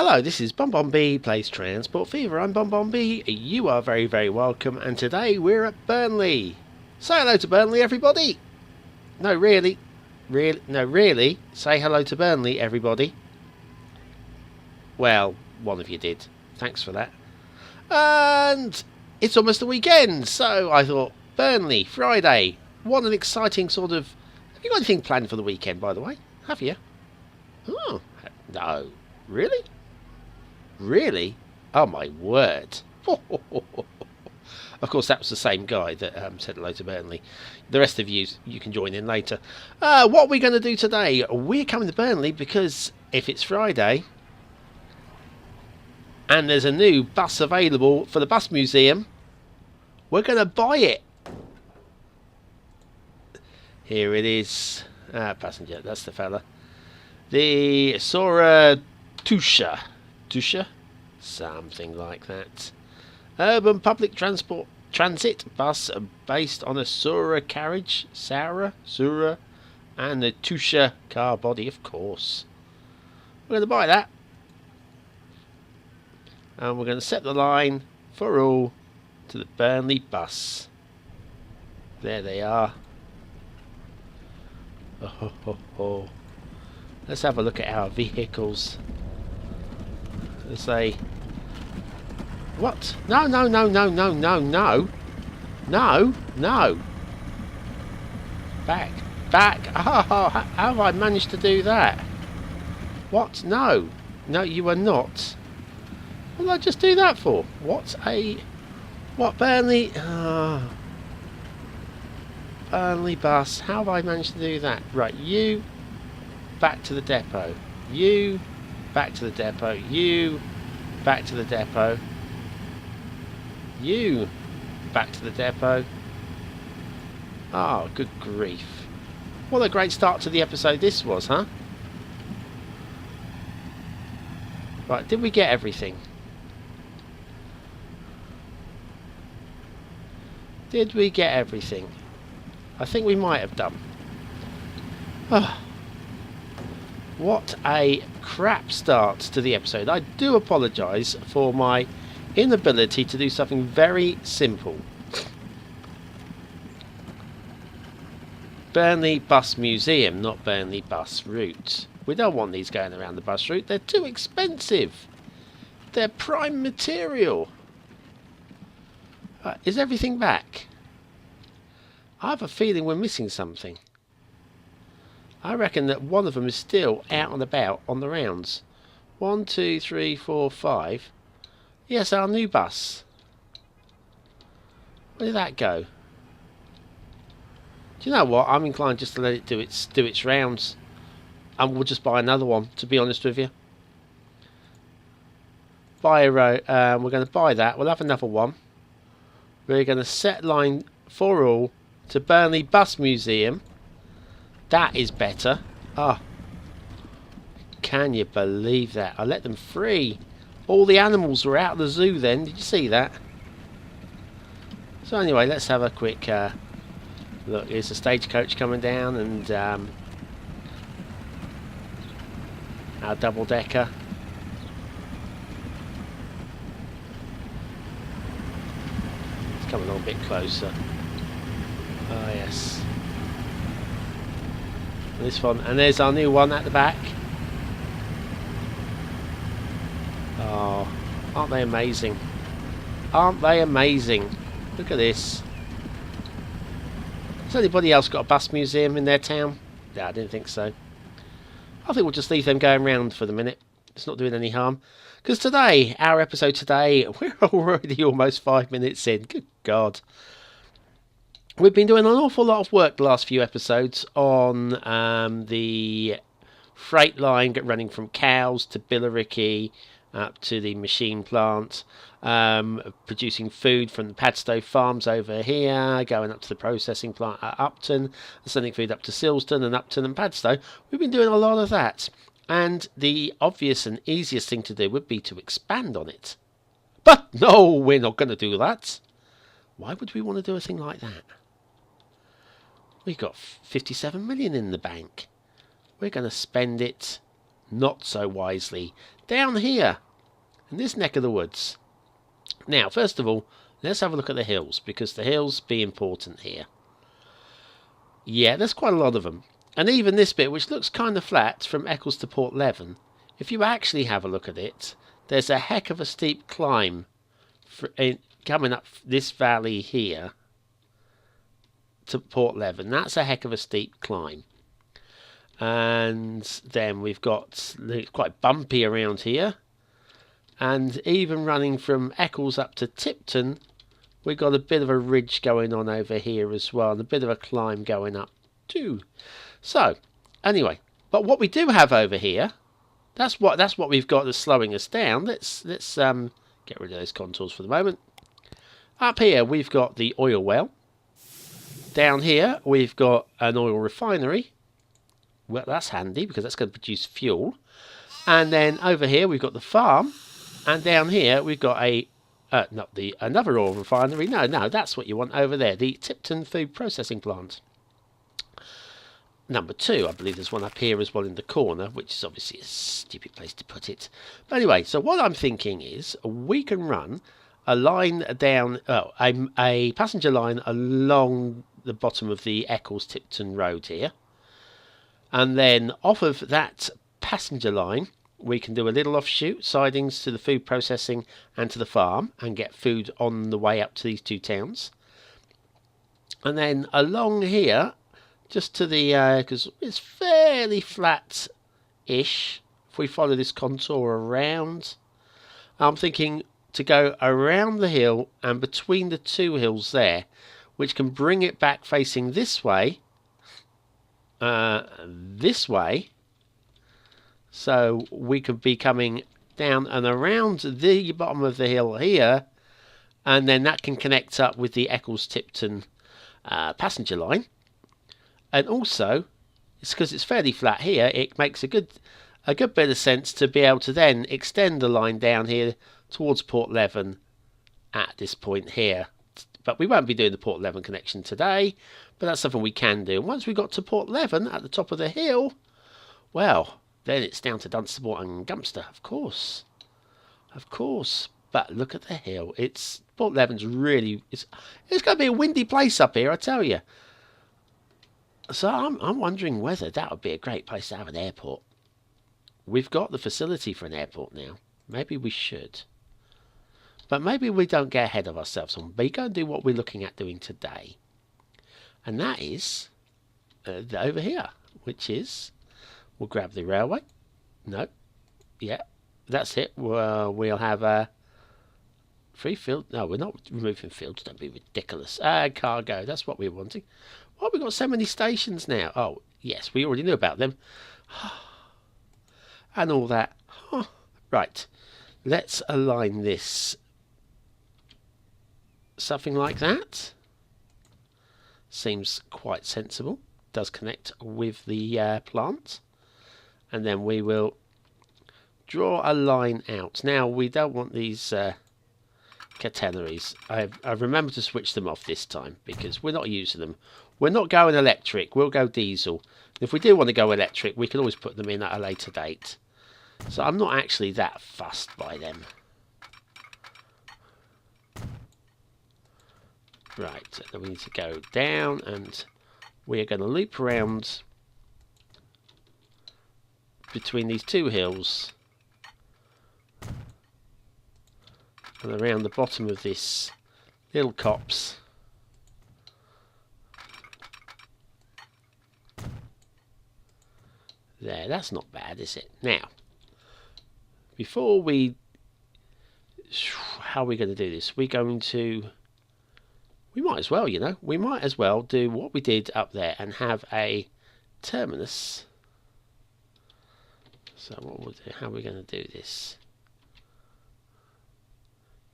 Hello, this is BonBonB Plays Transport Fever. I'm BonBonB. You are very, very welcome. And today we're at Burnley. Say hello to Burnley, everybody. No, really. Really. Say hello to Burnley, everybody. Well, one of you did. Thanks for that. And it's almost the weekend. So I thought, Burnley, Friday. What an exciting sort of... Have you got anything planned for the weekend, by the way? Have you? Oh, no. Really? Really? Oh my word. Of course, that was the same guy that said hello to Burnley. The rest of you can join in later. What are we going to do today? We're coming to Burnley because if it's Friday and there's a new bus available for the bus museum, we're going to buy it. Here it is. Passenger, that's the fella. The Sora Tusha, something like that. Urban public transit bus based on a Sura carriage, Sura, and the Tusha car body, of course. We're going to buy that, and we're going to set the line for all to the Burnley bus. There they are. Oh. Let's have a look at our vehicles. Let's say, what? No. Back. Oh, how have I managed to do that? What? No, you are not. What did I just do that for? What, Burnley? Burnley bus. How have I managed to do that? Right, you back to the depot. You back to the depot. You back to the depot. You back to the depot. Oh, good grief. What a great start to the episode this was, huh? Right, did we get everything? Did we get everything? I think we might have done. Oh. What a crap start to the episode. I do apologise for my inability to do something very simple. Burnley Bus Museum, not Burnley Bus Route. We don't want these going around the bus route. They're too expensive. They're prime material. Is everything back? I have a feeling we're missing something. I reckon that one of them is still out and about on the rounds. 1, 2, 3, 4, 5. Yes, our new bus. Where did that go? Do you know what? I'm inclined just to let it do its rounds, and we'll just buy another one. To be honest with you, we're going to buy that. We'll have another one. We're going to set line for all to Burnley Bus Museum. That is better. Ah, can you believe that? I let them free. All the animals were out of the zoo then. Did you see that? So anyway, let's have a quick look. Here's the stagecoach coming down, and our double-decker. It's coming on a bit closer. Oh yes. This one, and there's our new one at the back. Oh, aren't they amazing? Aren't they amazing? Look at this. Has anybody else got a bus museum in their town? Yeah, I didn't think so. I think we'll just leave them going round for the minute. It's not doing any harm. Because today, our episode today, we're already almost 5 minutes in. Good God. We've been doing an awful lot of work the last few episodes on the freight line running from Cowes to Billericay up to the machine plant, producing food from the Padstow farms over here, going up to the processing plant at Upton, and sending food up to Silston and Upton and Padstow. We've been doing a lot of that, and the obvious and easiest thing to do would be to expand on it. But no, we're not going to do that. Why would we want to do a thing like that? We've got 57 million in the bank. We're going to spend it not so wisely. down here in this neck of the woods. Now, first of all, let's have a look at the hills, because the hills be important here. Yeah, there's quite a lot of them. And even this bit, which looks kind of flat from Eccles to Port Leven, if you actually have a look at it, there's a heck of a steep climb coming up this valley here to Port Leven. That's a heck of a steep climb. And then we've got quite bumpy around here. And even running from Eccles up to Tipton, we've got a bit of a ridge going on over here as well, and a bit of a climb going up too. So, anyway, but what we do have over here, that's what we've got that's slowing us down. Let's get rid of those contours for the moment. Up here we've got the oil well. Down here we've got an oil refinery. Well, that's handy because that's going to produce fuel. And then over here we've got the farm. And down here we've got another oil refinery. No, that's what you want over there. The Tipton Food Processing Plant. Number 2, I believe there's one up here as well in the corner, which is obviously a stupid place to put it. But anyway, so what I'm thinking is we can run a line down, a passenger line along the bottom of the Eccles-Tipton Road here. And then off of that passenger line, we can do a little offshoot, sidings to the food processing and to the farm, and get food on the way up to these two towns. And then along here, just to the, because it's fairly flat-ish, if we follow this contour around, I'm thinking to go around the hill and between the two hills there, which can bring it back facing this way, so we could be coming down and around the bottom of the hill here, and then that can connect up with the Eccles-Tipton passenger line. And also, it's because it's fairly flat here, it makes a good bit of sense to be able to then extend the line down here towards Port Leven at this point here. But we won't be doing the Port Leven connection today, but that's something we can do. And once we got to Port Leven at the top of the hill, well, then it's down to Dunstable and Gumster, of course. Of course. But look at the hill. Port Leven's really, it's going to be a windy place up here, I tell you. So I'm wondering whether that would be a great place to have an airport. We've got the facility for an airport now. Maybe we should. But maybe we don't get ahead of ourselves and we go and do what we're looking at doing today. And that is over here, which is, we'll grab the railway. No. Yeah, that's it. We'll have free field. No, we're not removing fields. Don't be ridiculous. Cargo, that's what we're wanting. Well, we've got so many stations now. Oh, yes, we already knew about them. And all that. Right, let's align this. Something like that. Seems quite sensible. Does connect with the plant. And then we will draw a line out. Now, we don't want these catenaries. I've remembered to switch them off this time because we're not using them. We're not going electric. We'll go diesel. If we do want to go electric, we can always put them in at a later date. So I'm not actually that fussed by them. Right, then we need to go down and we're going to loop around between these two hills and around the bottom of this little copse. There, that's not bad, is it? Now, before we... How are we going to do this? We're going to... We might as well, you know. We might as well do what we did up there and have a terminus. So what we'll do, how are we going to do this?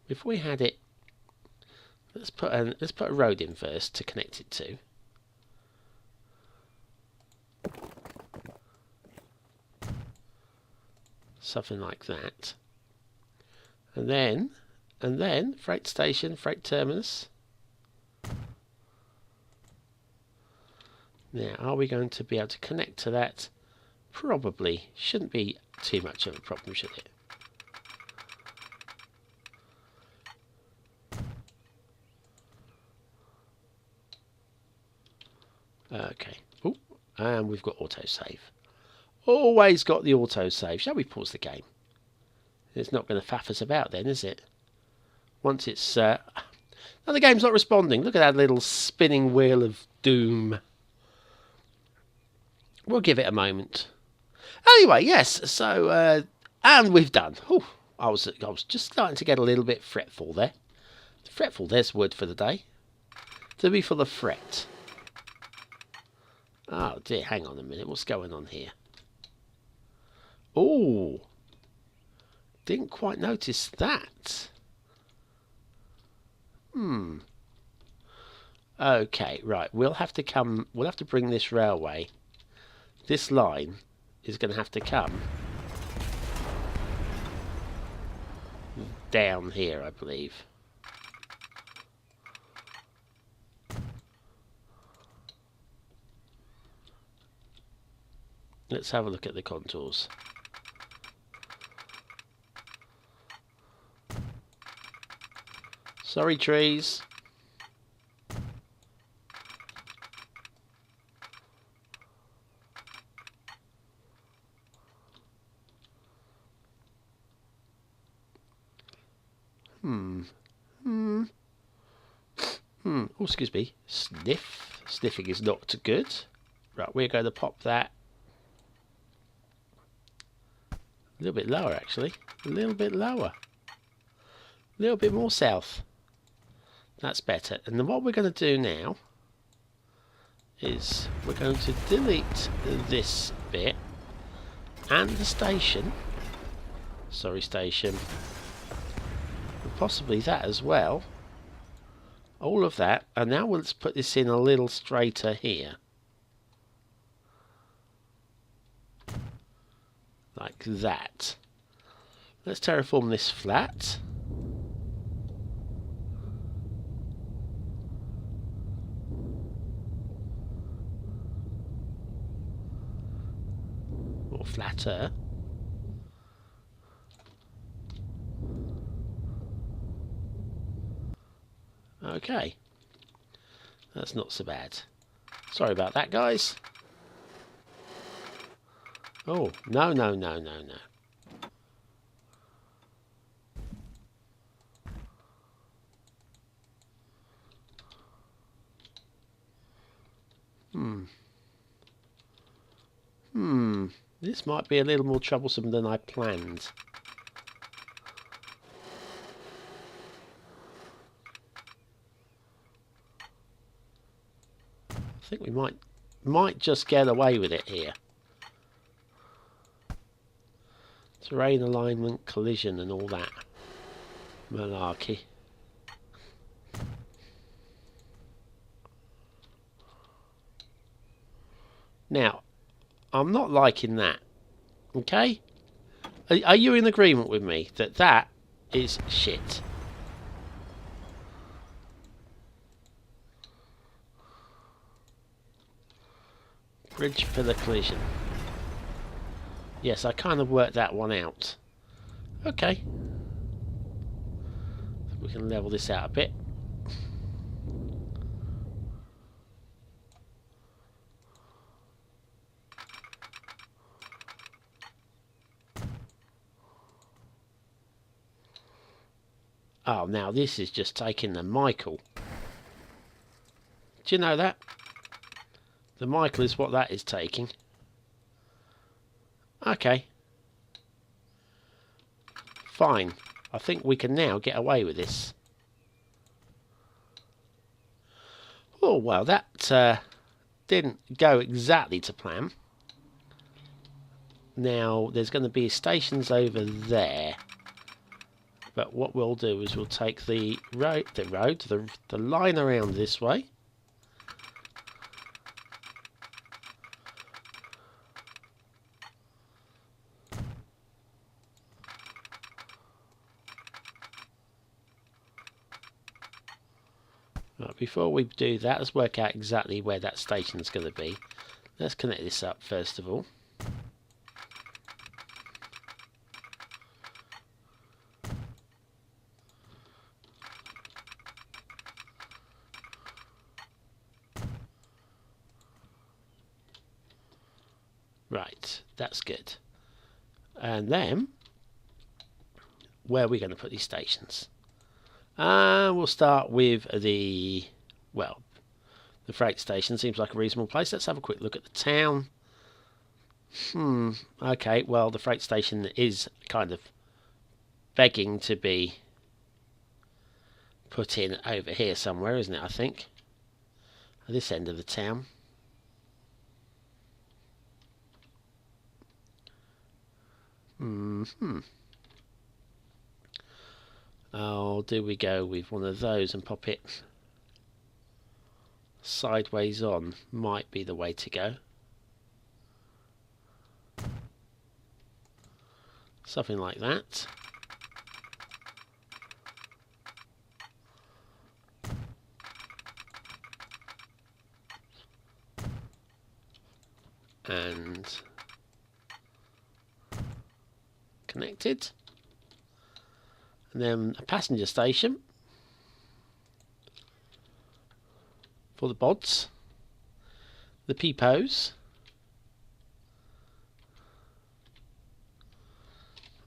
If we had it... Let's put a road in first to connect it to. Something like that. And then freight station, freight terminus. Now, are we going to be able to connect to that? Probably. Shouldn't be too much of a problem, should it? Okay. Oh, and we've got autosave. Always got the autosave. Shall we pause the game? It's not going to faff us about then, is it? Once it's... No, the game's not responding. Look at that little spinning wheel of doom. We'll give it a moment. Anyway, yes, so... and we've done. Whew, I was just starting to get a little bit fretful there. Fretful, there's word for the day. To be full of fret. Oh dear, hang on a minute. What's going on here? Oh, didn't quite notice that. Okay, right. We'll have to bring this railway. This line is going to have to come down here, I believe. Let's have a look at the contours. Sorry, trees. Oh, excuse me. Sniff. Sniffing is not good. Right, we're going to pop that a little bit lower, actually. A little bit lower. A little bit more south. That's better. And then what we're going to do now is we're going to delete this bit and the station. Sorry, station. And possibly that as well. All of that. And now let's put this in a little straighter here. Like that. Let's terraform this flat. Or flatter. Okay. That's not so bad. Sorry about that, guys. Oh, no, no, no, no, no. This might be a little more troublesome than I planned. I think we might just get away with it here. Terrain alignment, collision and all that malarkey. Now, I'm not liking that. Okay? Are you in agreement with me that that is shit? Bridge pillar collision. Yes, I kind of worked that one out. Okay. We can level this out a bit. Oh, now this is just taking the Michael. Do you know that? The Michael is what that is taking. Okay. Fine. I think we can now get away with this. Oh, well, that didn't go exactly to plan. Now, there's going to be stations over there. But what we'll do is we'll take the line around this way. Right, before we do that, let's work out exactly where that station is going to be. Let's connect this up first of all. Right, that's good. And then, where are we going to put these stations? We'll start with the freight station. Seems like a reasonable place. Let's have a quick look at the town. Okay, well, the freight station is kind of begging to be put in over here somewhere, isn't it, I think? At this end of the town. Oh, do we go with one of those and pop it sideways on? Might be the way to go. Something like that. And connected. And then a passenger station for the bods, the peepos.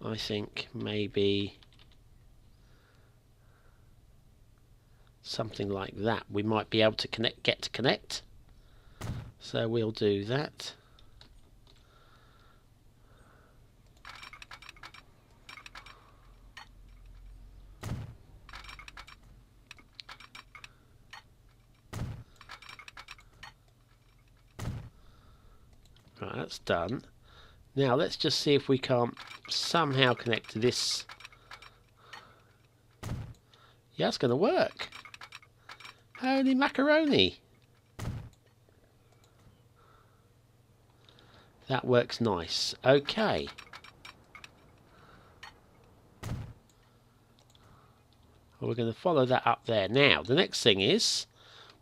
I think maybe something like that. We might be able to get to connect. So we'll do that. Right, that's done. Now let's just see if we can't somehow connect to this. Yeah, it's going to work. Holy macaroni. That works nice. Okay. Well, we're going to follow that up there. Now, the next thing is,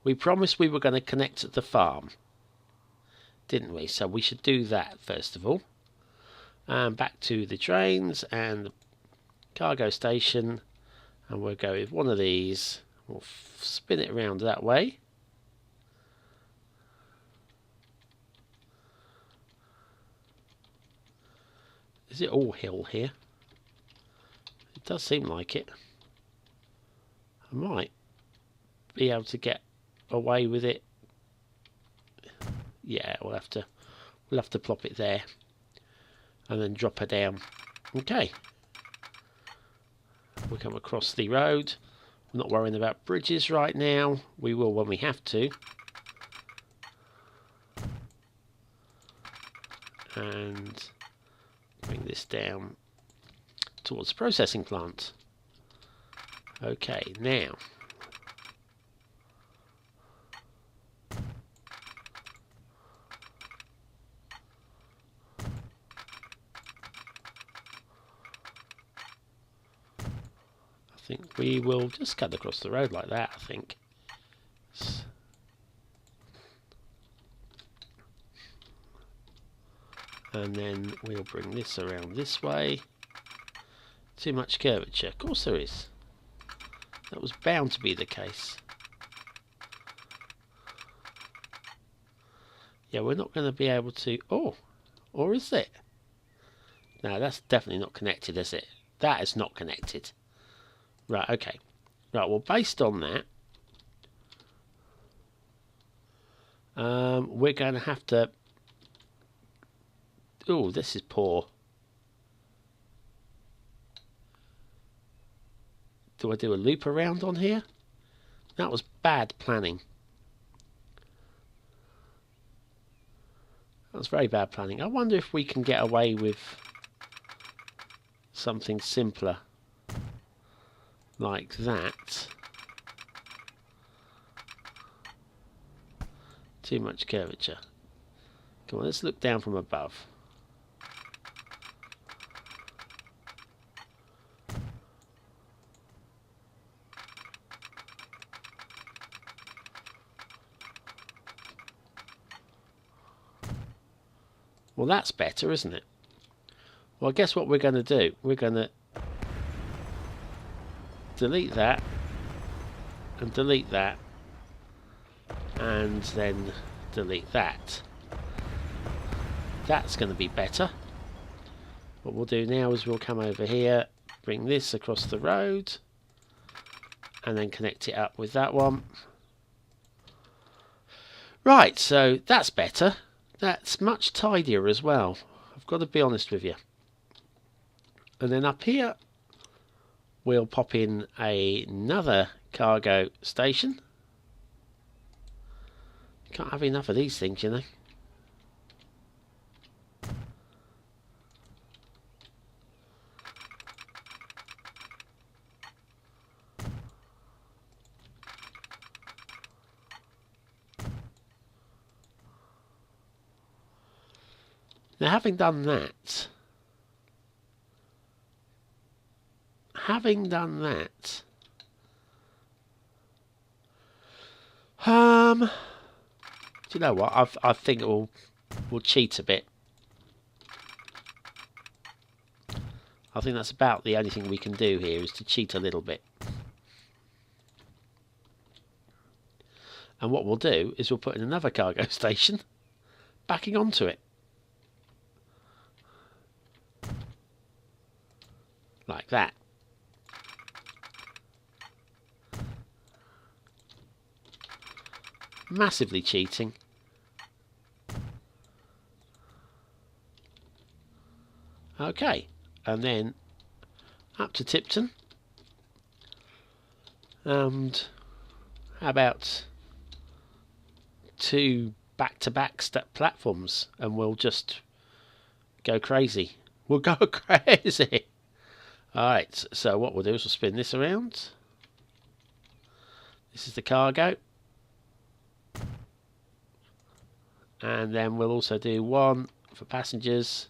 we promised we were going to connect to the farm, didn't we? So we should do that first of all. Back to the trains and the cargo station, and we'll go with one of these. We'll spin it around that way. Is it all hill here? It does seem like it. I might be able to get away with it. Yeah, we'll have to plop it there and then drop her down. Okay. We'll come across the road. We're not worrying about bridges right now. We will when we have to. And bring this down towards the processing plant. Okay, now I think we will just cut across the road like that, I think. And then we'll bring this around this way. Too much curvature. Of course there is. That was bound to be the case. Yeah, we're not going to be able to... Oh, or is it? No, that's definitely not connected, is it? That is not connected. Right, okay. Right, well, based on that, we're going to have to... Oh, this is poor. Do I do a loop around on here? That was bad planning. That was very bad planning. I wonder if we can get away with something simpler like that. Too much curvature. Come on, let's look down from above. Well, that's better, isn't it? Well, guess what we're going to do? We're going to delete that and delete that and then delete that. that's going to be better. What we'll do now is we'll come over here, bring this across the road, and then connect it up with that one. Right, so that's better. That's much tidier as well. I've got to be honest with you. And then up here, we'll pop in another cargo station. Can't have enough of these things, you know. Now, having done that, do you know what? I think we'll cheat a bit. I think that's about the only thing we can do here, is to cheat a little bit. And what we'll do is we'll put in another cargo station, backing onto it. Like that. Massively cheating. Okay, and then up to Tipton. And how about 2 back-to-back platforms, and we'll just go crazy. We'll go crazy. Alright, so what we'll do is we'll spin this around. This is the cargo. And then we'll also do one for passengers.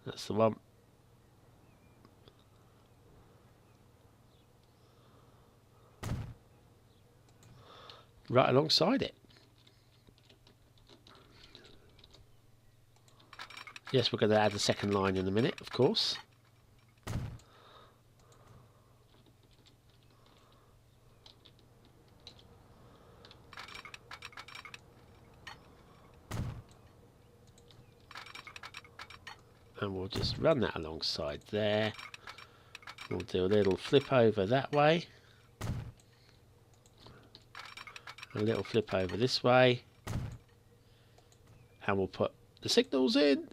That's the one. Right alongside it. Yes, we're going to add a second line in a minute, of course. And we'll just run that alongside there. We'll do a little flip over that way. A little flip over this way. And we'll put the signals in.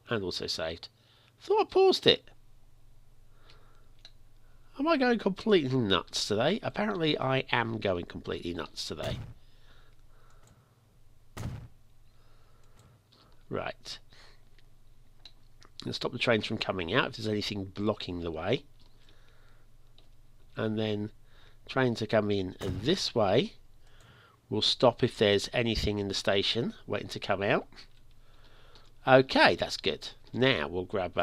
And also saved. Thought I paused it. Am I going completely nuts today? Apparently I am going completely nuts today. Right. Let's stop the trains from coming out if there's anything blocking the way. And then trains are coming in this way. We'll stop if there's anything in the station waiting to come out. Okay, that's good. Now we'll grab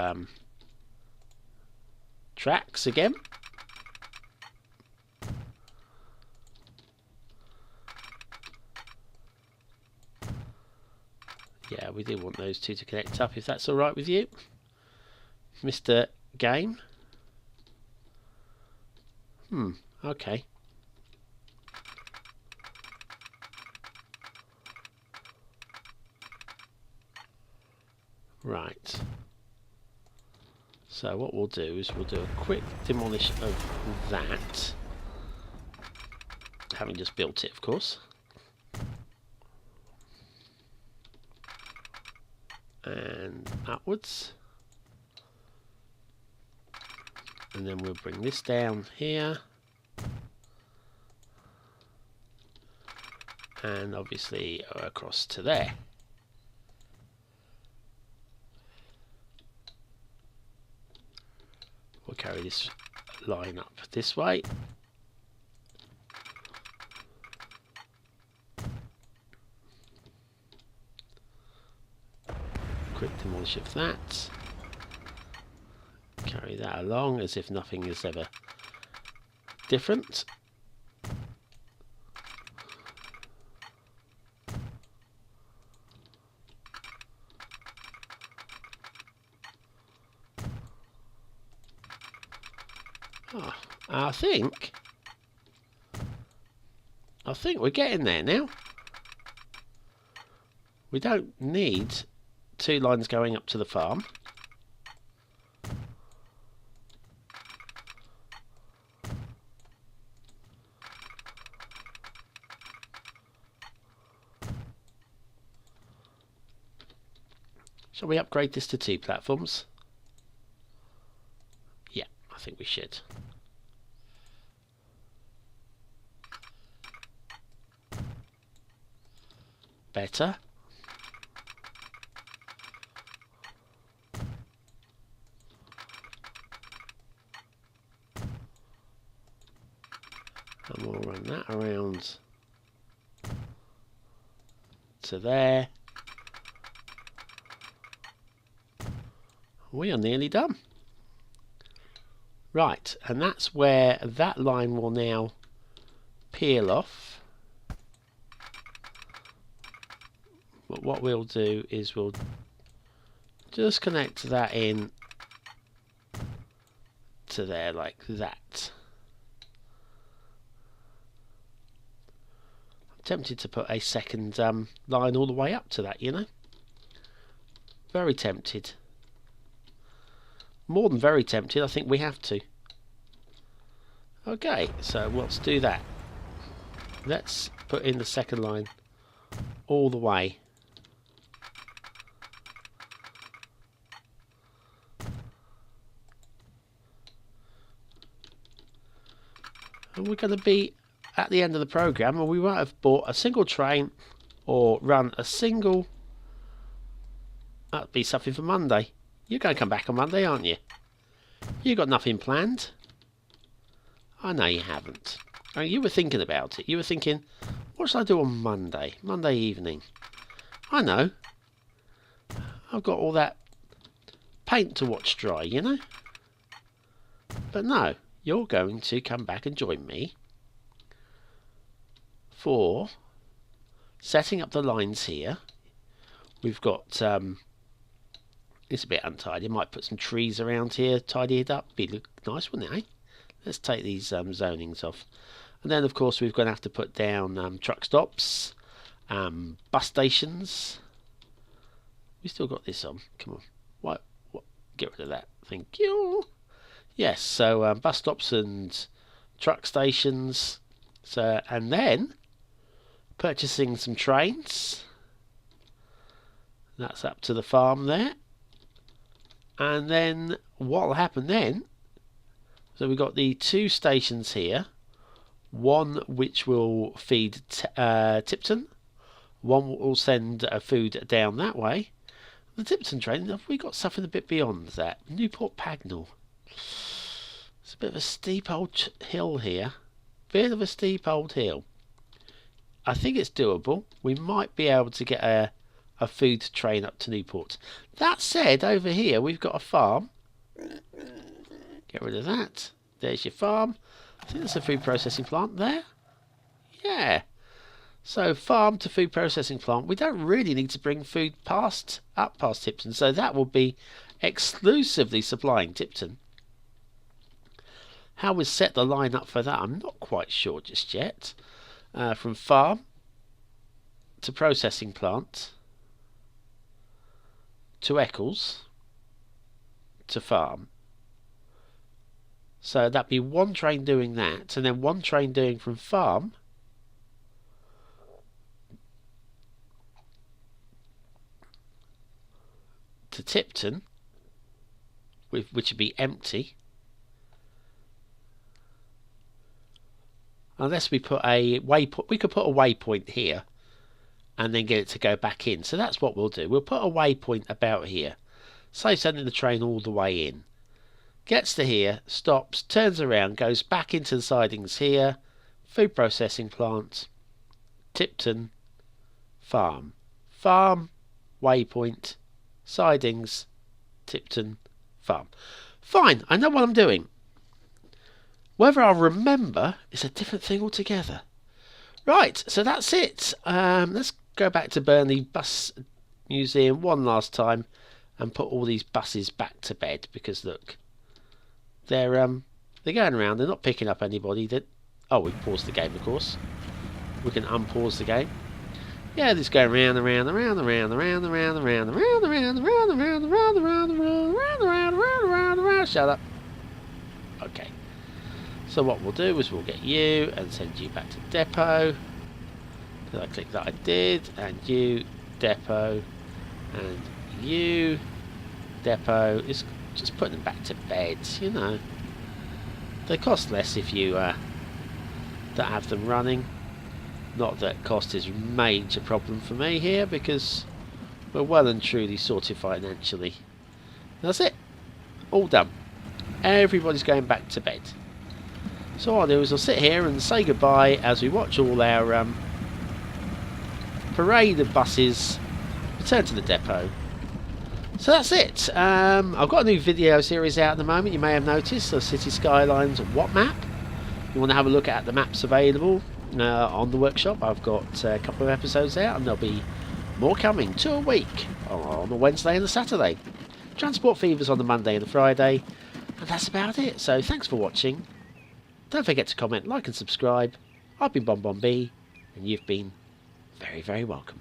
tracks again. Yeah, we do want those two to connect up, if that's alright with you, Mr. Game. Okay. Right. So what we'll do is we'll do a quick demolish of that. Having just built it, of course. And upwards. And then we'll bring this down here. And obviously across to there. We'll carry this line up this way. Quick demolish of that. Carry that along as if nothing is ever different. I think I think we're getting there now. We don't need 2 lines going up to the farm. Shall we upgrade this to 2 platforms? Yeah, I think we should. Better. And we'll run that around to there. We are nearly done. Right, and that's where that line will now peel off. But what we'll do is we'll just connect that in to there like that. I'm tempted to put a second line all the way up to that, you know. Very tempted. More than very tempted, I think we have to. Okay, so let's do that. Let's put in the second line all the way. And we're going to be at the end of the program, and we might have bought a single train or run a single. That'd be something for Monday. You're going to come back on Monday, aren't you? You got nothing planned. I know you haven't. I mean, you were thinking about it. You were thinking, what should I do on Monday? Monday evening. I know. I've got all that paint to watch dry, you know. But no, you're going to come back and join me for setting up the lines here. We've got it's a bit untidy. I might put some trees around here, tidy it up. Be look nice, wouldn't it, eh? Let's take these zonings off. And then, of course, we're going to have to put down truck stops, bus stations. We still got this on. Come on. What? Get rid of that. Thank you. Yes, so bus stops and truck stations. So, and then purchasing some trains. That's up to the farm there. And then what will happen then, so we've got the 2 stations here, one which will feed Tipton, one will send food down that way. The Tipton train, have we got something a bit beyond that? Newport Pagnell. It's a bit of a steep old hill here. Bit of a steep old hill. I think it's doable. We might be able to get a food train up to Newport. That said, over here we've got a farm. Get rid of that. There's your farm. I think there's a food processing plant there. Yeah. So farm to food processing plant. We don't really need to bring food up past Tipton. So that will be exclusively supplying Tipton. How we set the line up for that, I'm not quite sure just yet. From farm to processing plant to Eccles to farm. So that'd be one train doing that, and then one train doing from farm to Tipton, which would be empty. Unless we put a waypoint, we could put a waypoint here and then get it to go back in. So that's what we'll do. We'll put a waypoint about here. Say sending the train all the way in. Gets to here, stops, turns around, goes back into the sidings here. Food processing plant, Tipton, farm. Farm, waypoint, sidings, Tipton, farm. Fine, I know what I'm doing. Whether I'll remember is a different thing altogether. Right, so that's it. Let's go back to Burnley Bus Museum one last time and put all these buses back to bed, because look, they're going around. They're not picking up anybody. Oh, we paused the game, of course. we can unpause the game. Yeah, this going round and round and round and round and round and round and round and round and round and round and round and round and round and round and round and round and round. Shut up. Okay. So what we'll do is we'll get you and send you back to depot. Did I click that? I did. And you depot and you depot. It's just putting them back to bed. You know, they cost less if you don't have them running. Not that cost is a major problem for me here, because we're well and truly sorted financially. That's it. All done. Everybody's going back to bed. So what I'll do is I'll sit here and say goodbye as we watch all our parade of buses return to the depot. So that's it. I've got a new video series out at the moment. You may have noticed the City Skylines What Map. You want to have a look at the maps available on the workshop. I've got a couple of episodes out, and there'll be more coming, 2 a week, on the Wednesday and the Saturday. Transport Fevers on the Monday and the Friday, and that's about it. So thanks for watching. Don't forget to comment, like and subscribe. I've been BonBonB, and you've been very, very welcome.